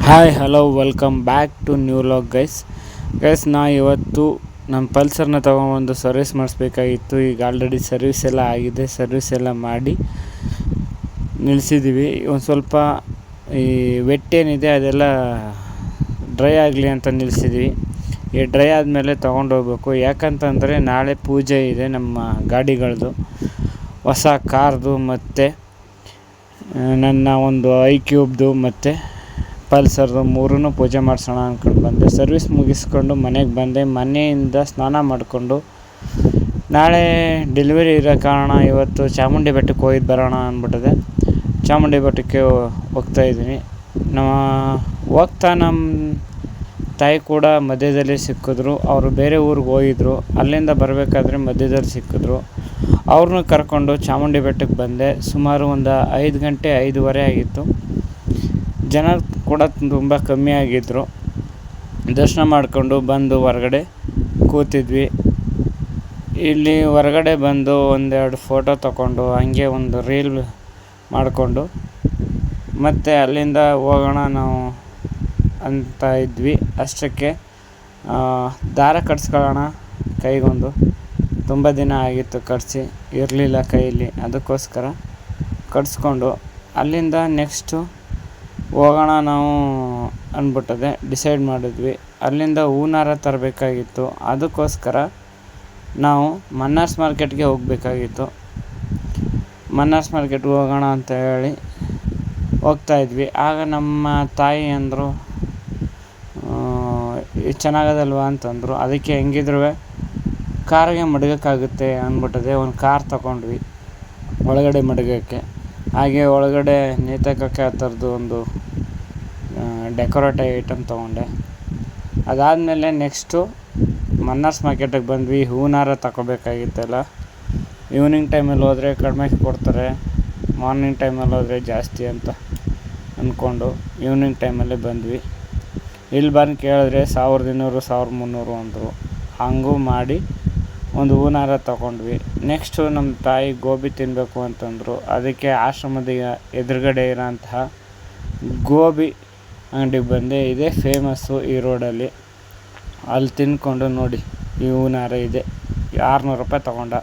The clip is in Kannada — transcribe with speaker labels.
Speaker 1: Hi hello welcome back to new log guys ನಾ ಇವತ್ತು ನಮ್ಮ ಪಲ್ಸರ್ನ ತೊಗೊಂಬಂದು ಸರ್ವಿಸ್ ಮಾಡಿಸ್ಬೇಕಾಗಿತ್ತು. ಈಗ ಆಲ್ರೆಡಿ ಸರ್ವಿಸ್ ಎಲ್ಲ ಆಗಿದೆ. ಸರ್ವಿಸ್ ಎಲ್ಲ ಮಾಡಿ ನಿಲ್ಲಿಸಿದ್ದೀವಿ. ಒಂದು ಸ್ವಲ್ಪ ಈ ವೆಟ್ ಏನಿದೆ ಅದೆಲ್ಲ ಡ್ರೈ ಆಗಲಿ ಅಂತ ನಿಲ್ಲಿಸಿದ್ವಿ. ಈ ಡ್ರೈ ಆದಮೇಲೆ ತೊಗೊಂಡೋಗ್ಬೇಕು. ಯಾಕಂತಂದರೆ ನಾಳೆ ಪೂಜೆ ಇದೆ ನಮ್ಮ ಗಾಡಿಗಳದ್ದು, ಹೊಸ ಕಾರ್ದು ಮತ್ತು ನನ್ನ ಒಂದು ಐಕ್ಯೂಬ್ದು ಮತ್ತು ಪಲ್ಸರ್ದು ಮೂರೂ ಪೂಜೆ ಮಾಡಿಸೋಣ ಅಂದ್ಕೊಂಡು ಬಂದೆ. ಸರ್ವಿಸ್ ಮುಗಿಸ್ಕೊಂಡು ಮನೆಗೆ ಬಂದೆ. ಮನೆಯಿಂದ ಸ್ನಾನ ಮಾಡಿಕೊಂಡು ನಾಳೆ ಡೆಲಿವರಿ ಇರೋ ಕಾರಣ ಇವತ್ತು ಚಾಮುಂಡಿ ಬೆಟ್ಟಕ್ಕೆ ಹೋಗಿ ಬರೋಣ ಅಂದ್ಬಿಟ್ಟಿದೆ. ಚಾಮುಂಡಿ ಬೆಟ್ಟಕ್ಕೆ ಹೋಗ್ತಾಯಿದ್ದೀನಿ. ಹೋಗ್ತಾ ನಮ್ಮ ತಾಯಿ ಕೂಡ ಮಧ್ಯದಲ್ಲಿ ಸಿಕ್ಕಿದ್ರು. ಅವರು ಬೇರೆ ಊರಿಗೆ ಹೋಗಿದ್ರು. ಅಲ್ಲಿಂದ ಬರಬೇಕಾದ್ರೆ ಮಧ್ಯದಲ್ಲಿ ಸಿಕ್ಕಿದ್ರು. ಅವ್ರನ್ನೂ ಕರ್ಕೊಂಡು ಚಾಮುಂಡಿ ಬೆಟ್ಟಕ್ಕೆ ಬಂದೆ. ಸುಮಾರು ಒಂದು 5 ಗಂಟೆ 5:15 ಆಗಿತ್ತು. ಜನ ಕೂಡ ತುಂಬ ಕಮ್ಮಿ ಆಗಿದ್ದರು. ದರ್ಶನ ಮಾಡಿಕೊಂಡು ಬಂದು ಹೊರಗಡೆ ಕೂತಿದ್ವಿ. ಇಲ್ಲಿ ಹೊರಗಡೆ ಬಂದು ಒಂದೆರಡು ಫೋಟೋ ತಗೊಂಡು ಹಂಗೆ ಒಂದು ರೀಲ್ ಮಾಡಿಕೊಂಡು ಮತ್ತು ಅಲ್ಲಿಂದ ಹೋಗೋಣ ನಾವು ಅಂತ ಇದ್ವಿ. ಅಷ್ಟಕ್ಕೆ ದಾರ ಕಟ್ಸ್ಕೊಳ್ಳೋಣ ಕೈಗೊಂದು. ತುಂಬ ದಿನ ಆಗಿತ್ತು ಕಟ್ಸಿ, ಇರಲಿಲ್ಲ ಕೈಯಲ್ಲಿ. ಅದಕ್ಕೋಸ್ಕರ ಕಟ್ಸ್ಕೊಂಡು ಅಲ್ಲಿಂದ ನೆಕ್ಸ್ಟು ಹೋಗೋಣ ನಾವು ಅಂದ್ಬಿಟ್ಟದೆ ಡಿಸೈಡ್ ಮಾಡಿದ್ವಿ. ಅಲ್ಲಿಂದ ಹೂನಾರ ತರಬೇಕಾಗಿತ್ತು. ಅದಕ್ಕೋಸ್ಕರ ನಾವು ಮನ್ನಾರ್ಸ್ ಮಾರ್ಕೆಟ್ಗೆ ಹೋಗಬೇಕಾಗಿತ್ತು. ಮನ್ನಾರ್ಸ್ ಮಾರ್ಕೆಟ್ಗೆ ಹೋಗೋಣ ಅಂತ ಹೇಳಿ ಹೋಗ್ತಾಯಿದ್ವಿ. ಆಗ ನಮ್ಮ ತಾಯಿ ಅಂದರು, ಇದು ಚೆನ್ನಾಗದಲ್ವ ಅಂತಂದರು. ಅದಕ್ಕೆ ಹೆಂಗಿದ್ರು ಕಾರಿಗೆ ಮಡಗೋಕ್ಕಾಗುತ್ತೆ ಅಂದ್ಬಿಟ್ಟದೆ. ಒಂದು ಕಾರ್ ತಗೊಂಡ್ವಿ ಒಳಗಡೆ ಮಡಗೋಕ್ಕೆ. ಹಾಗೆ ಒಳಗಡೆ ನೇತಾಕೋಕ್ಕೆ ಆ ಥರದ್ದು ಒಂದು ಡೆಕೋರೇಟಿವ್ ಐಟಮ್ ತೊಗೊಂಡೆ. ಅದಾದಮೇಲೆ ನೆಕ್ಸ್ಟು ಮನ್ನಾರ್ಸ್ ಮಾರ್ಕೆಟಿಗೆ ಬಂದ್ವಿ. ಹೂನಾರ ತಗೋಬೇಕಾಗಿತ್ತಲ್ಲ. ಈವ್ನಿಂಗ್ ಟೈಮಲ್ಲಿ ಹೋದರೆ ಕಡಿಮೆ ಕೊಡ್ತಾರೆ, ಮಾರ್ನಿಂಗ್ ಟೈಮಲ್ಲಿ ಹೋದರೆ ಜಾಸ್ತಿ ಅಂತ ಅಂದ್ಕೊಂಡು ಈವ್ನಿಂಗ್ ಟೈಮಲ್ಲೇ ಬಂದ್ವಿ. ಇಲ್ಲಿ ಬಂದು ಕೇಳಿದ್ರೆ 1200 1300 ಅಂದರು. ಹಂಗೂ ಮಾಡಿ ಒಂದು ಹೂನಾರ ತೊಗೊಂಡ್ವಿ. ನೆಕ್ಸ್ಟು ನಮ್ಮ ತಾಯಿ ಗೋಬಿ ತಿನ್ನಬೇಕು ಅಂತಂದರು. ಅದಕ್ಕೆ ಆಶ್ರಮದ ಎದುರುಗಡೆ ಇರೋಂತಹ ಗೋಬಿ ಅಂಗಡಿಗೆ ಬಂದೆ. ಇದೇ ಫೇಮಸ್ಸು ಈ ರೋಡಲ್ಲಿ. ಅಲ್ಲಿ ತಿಂದ್ಕೊಂಡು ನೋಡಿ, ಈ ಹೂನಾರ ಇದೆ 600 ರೂಪಾಯಿ ತೊಗೊಂಡ.